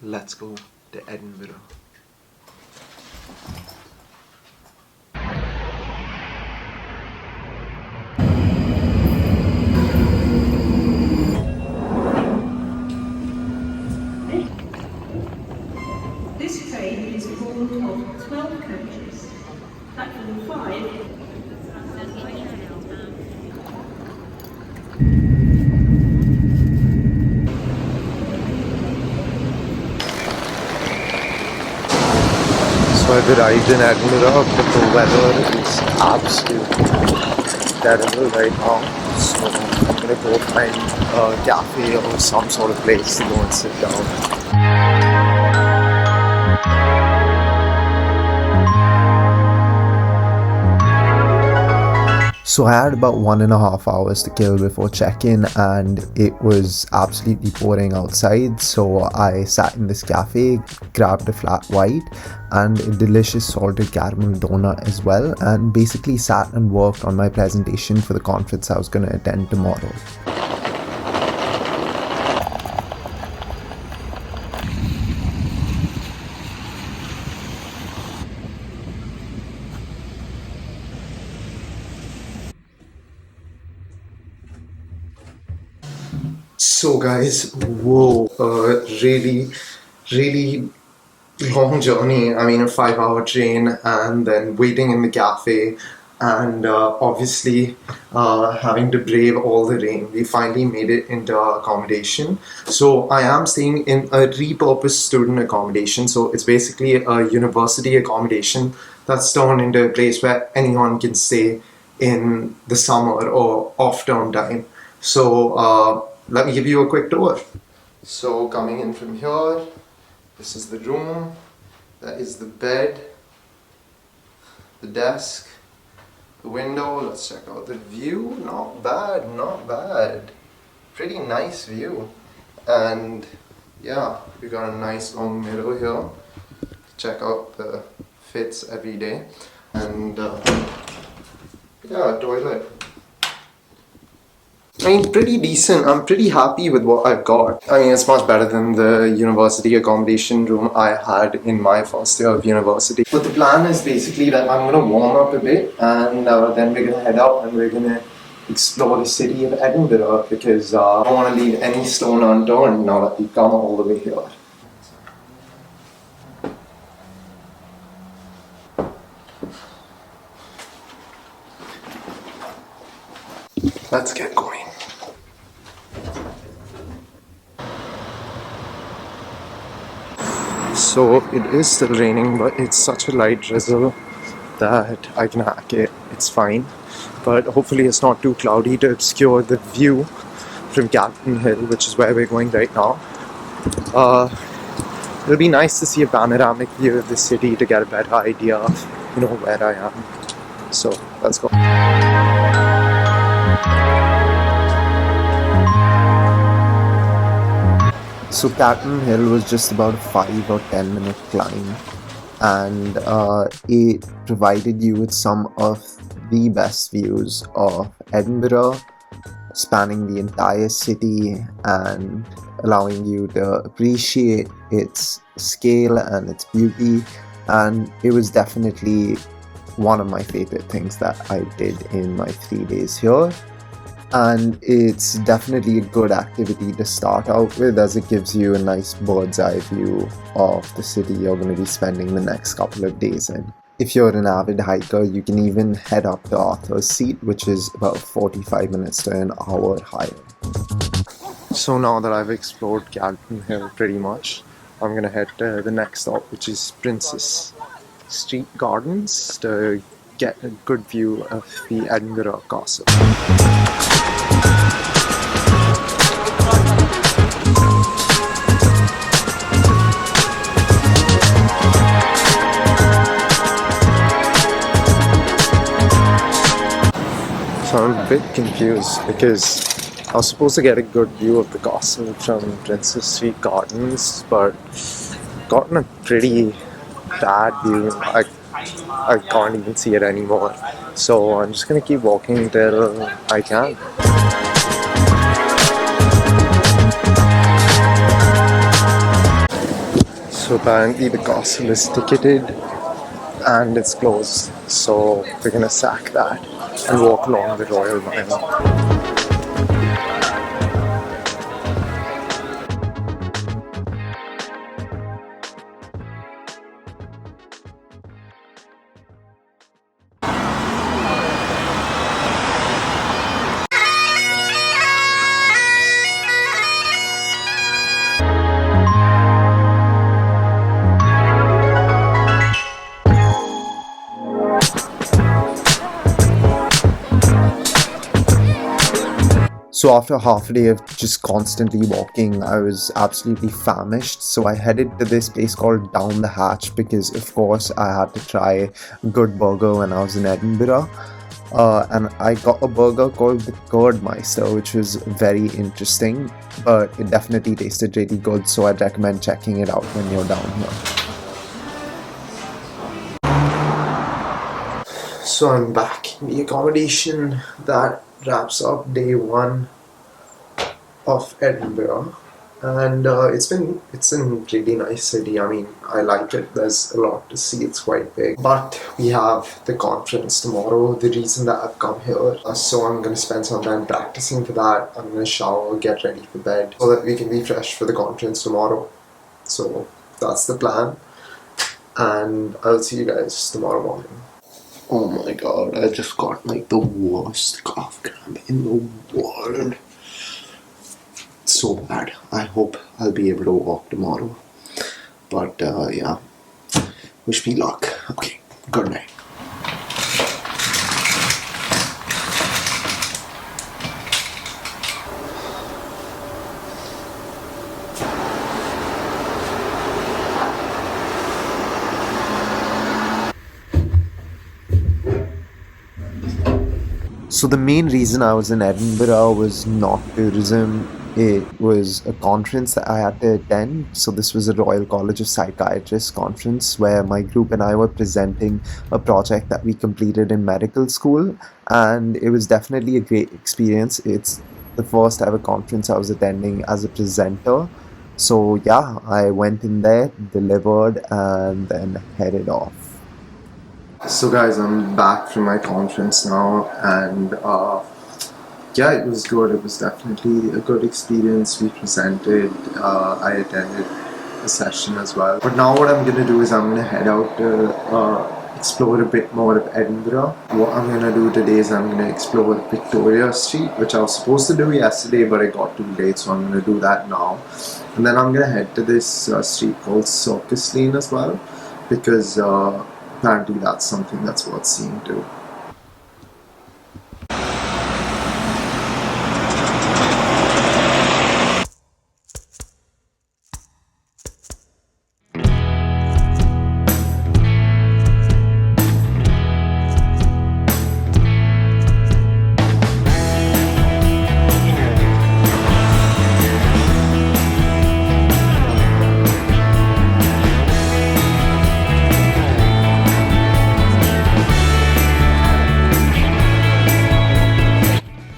Let's go to Edinburgh. This train is formed of 12 coaches. Platform 5. So I've arrived in Edinburgh, but the weather is absolutely terrible right now. So I'm gonna go find a cafe or some sort of place to go and sit down. So I had about 1.5 hours to kill before check-in, and it was absolutely pouring outside. So I sat in this cafe, grabbed a flat white and a delicious salted caramel donut as well, and basically sat and worked on my presentation for the conference I was going to attend tomorrow. So guys, whoa, really long journey. I mean, a 5-hour train, and then waiting in the cafe, and obviously having to brave all the rain. We finally made it into our accommodation. So I am staying in a repurposed student accommodation. So it's basically a university accommodation that's turned into a place where anyone can stay in the summer or off-term time. So let me give you a quick tour. So coming in from here, this is the room, that is the bed, the desk, the window. Let's check out the view. Not bad, not bad. Pretty nice view. And yeah, we got a nice long mirror here. Check out the fits every day. And yeah, toilet. I mean, pretty decent. I'm pretty happy with what I've got. I mean, it's much better than the university accommodation room I had in my first year of university. But the plan is basically that I'm going to warm up a bit, and then we're going to head out and we're going to explore the city of Edinburgh, because I don't want to leave any stone unturned now that we've come all the way here. Let's get going. So it is still raining, but it's such a light drizzle that I can hack it. It's fine. But hopefully it's not too cloudy to obscure the view from Galton Hill, which is where we're going right now. It'll be nice to see a panoramic view of the city to get a better idea of, where I am. So let's go. So Catton Hill was just about a 5 or 10 minute climb, and it provided you with some of the best views of Edinburgh, spanning the entire city and allowing you to appreciate its scale and its beauty. And it was definitely one of my favorite things that I did in my 3 days here. And it's definitely a good activity to start out with, as it gives you a nice bird's eye view of the city you're going to be spending the next couple of days in. If you're an avid hiker, you can even head up to Arthur's Seat, which is about 45 minutes to an hour higher. So now that I've explored Galton Hill pretty much, I'm going to head to the next stop, which is Princess Street Gardens, to get a good view of the Edinburgh Castle. So I'm a bit confused because I was supposed to get a good view of the castle from Princess Street Gardens, but gotten a pretty bad view. I can't even see it anymore. So I'm just gonna keep walking until I can. So apparently the castle is ticketed and it's closed. So we're gonna sack that and walk along the Royal Mile. So after half a day of just constantly walking, I was absolutely famished. So I headed to this place called Down the Hatch because, of course, I had to try a good burger when I was in Edinburgh. And I got a burger called the Curd Meister, which was very interesting, but it definitely tasted really good. So I'd recommend checking it out when you're down here. So I'm back in the accommodation. That wraps up day one of Edinburgh, and it's a really nice city. I mean, I like it. There's a lot to see. It's quite big, but we have the conference tomorrow. The reason that I've come here, so I'm gonna spend some time practicing for that. I'm gonna shower, get ready for bed, so that we can be fresh for the conference tomorrow. So that's the plan, and I'll see you guys tomorrow morning. Oh my god, I just got like the worst cough cramp in the world. So bad. I hope I'll be able to walk tomorrow. But yeah, wish me luck. Okay, good night. So the main reason I was in Edinburgh was not tourism. It was a conference that I had to attend. So this was a Royal College of Psychiatrists conference where my group and I were presenting a project that we completed in medical school, and it was definitely a great experience. It's the first ever conference I was attending as a presenter. So yeah, I went in there, delivered, and then headed off. So guys, I'm back from my conference now, and yeah, it was good. It was definitely a good experience. We presented, I attended a session as well. But now what I'm going to do is I'm going to head out to explore a bit more of Edinburgh. What I'm going to do today is I'm going to explore Victoria Street, which I was supposed to do yesterday, but I got too late, so I'm going to do that now. And then I'm going to head to this street called Circus Lane as well, because apparently that's something that's worth seeing too.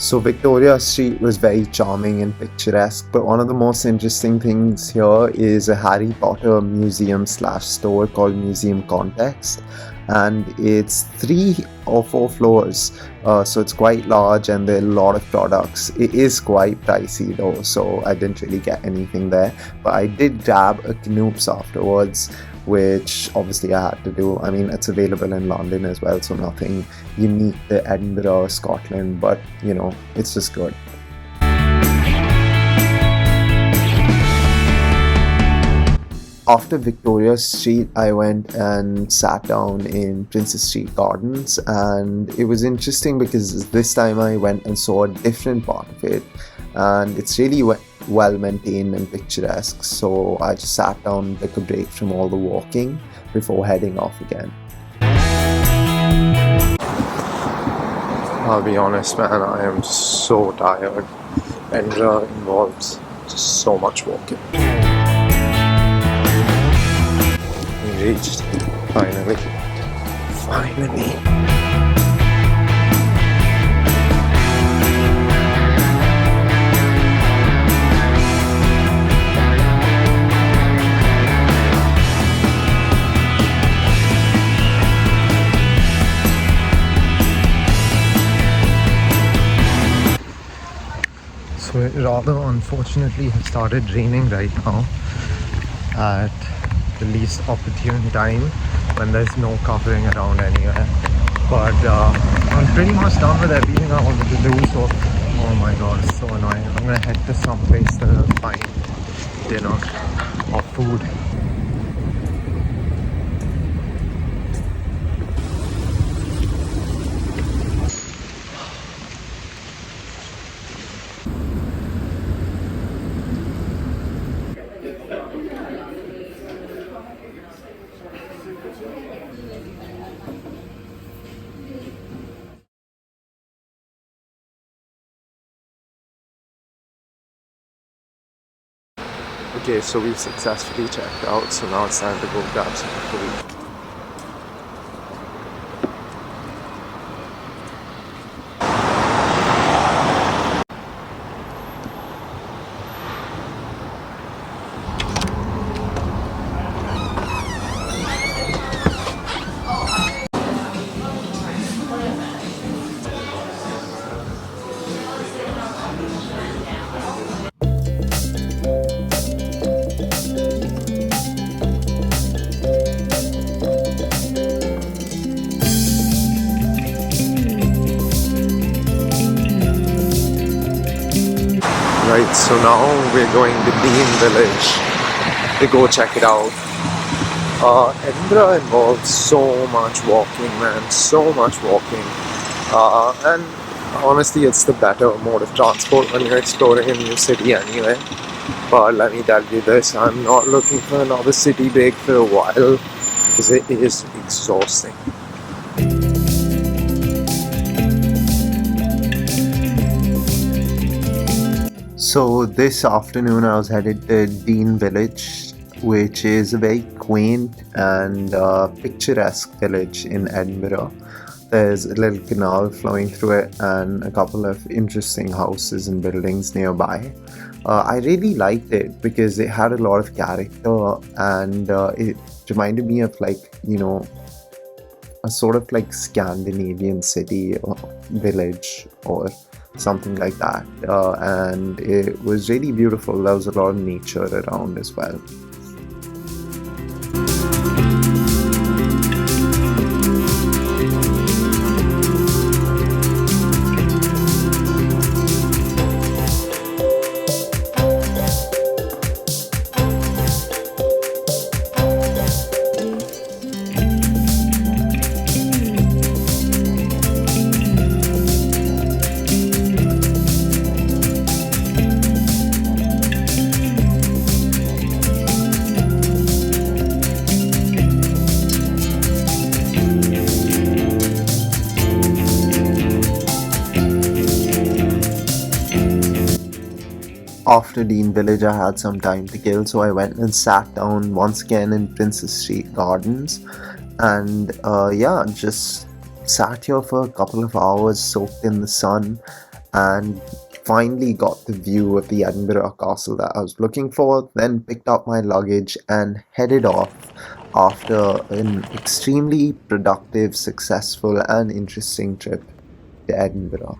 So Victoria Street was very charming and picturesque, but one of the most interesting things here is a Harry Potter museum / store called Museum Context, and it's 3 or 4 floors, so it's quite large and there are a lot of products. It is quite pricey though, so I didn't really get anything there, but I did grab a Knoops afterwards, which obviously I had to do. I mean, it's available in London as well, so nothing unique to Edinburgh or Scotland, but you know, it's just good. After Victoria Street, I went and sat down in Princess Street Gardens, and it was interesting because this time I went and saw a different part of it, and it's really well maintained and picturesque, so I just sat down, took a break from all the walking before heading off again. I'll be honest, man, I am so tired. Edinburgh involves just so much walking. We reached, finally. rather unfortunately has started raining right now at the least opportune time when there's no covering around anywhere. But I'm pretty much done with everything I wanted to do. So, oh my god, it's so annoying. I'm gonna head to some place to find dinner or food. Okay, so we've successfully checked out, so now it's time to go grab some food. Right, so now we're going to Dean Village to go check it out. Edinburgh involves so much walking, man, so much walking. And honestly, it's the better mode of transport when you're exploring a new city anyway. But let me tell you this, I'm not looking for another city break for a while because it is exhausting. So this afternoon I was headed to Dean Village, which is a very quaint and picturesque village in Edinburgh. There's a little canal flowing through it and a couple of interesting houses and buildings nearby. I really liked it because it had a lot of character and it reminded me of a sort of like Scandinavian city or village or something like that. And it was really beautiful. There was a lot of nature around as well. After Dean Village, I had some time to kill, so I went and sat down once again in Princess Street Gardens, and yeah, just sat here for a couple of hours, soaked in the sun, and finally got the view of the Edinburgh Castle that I was looking for. Then picked up my luggage and headed off after an extremely productive, successful, and interesting trip to Edinburgh.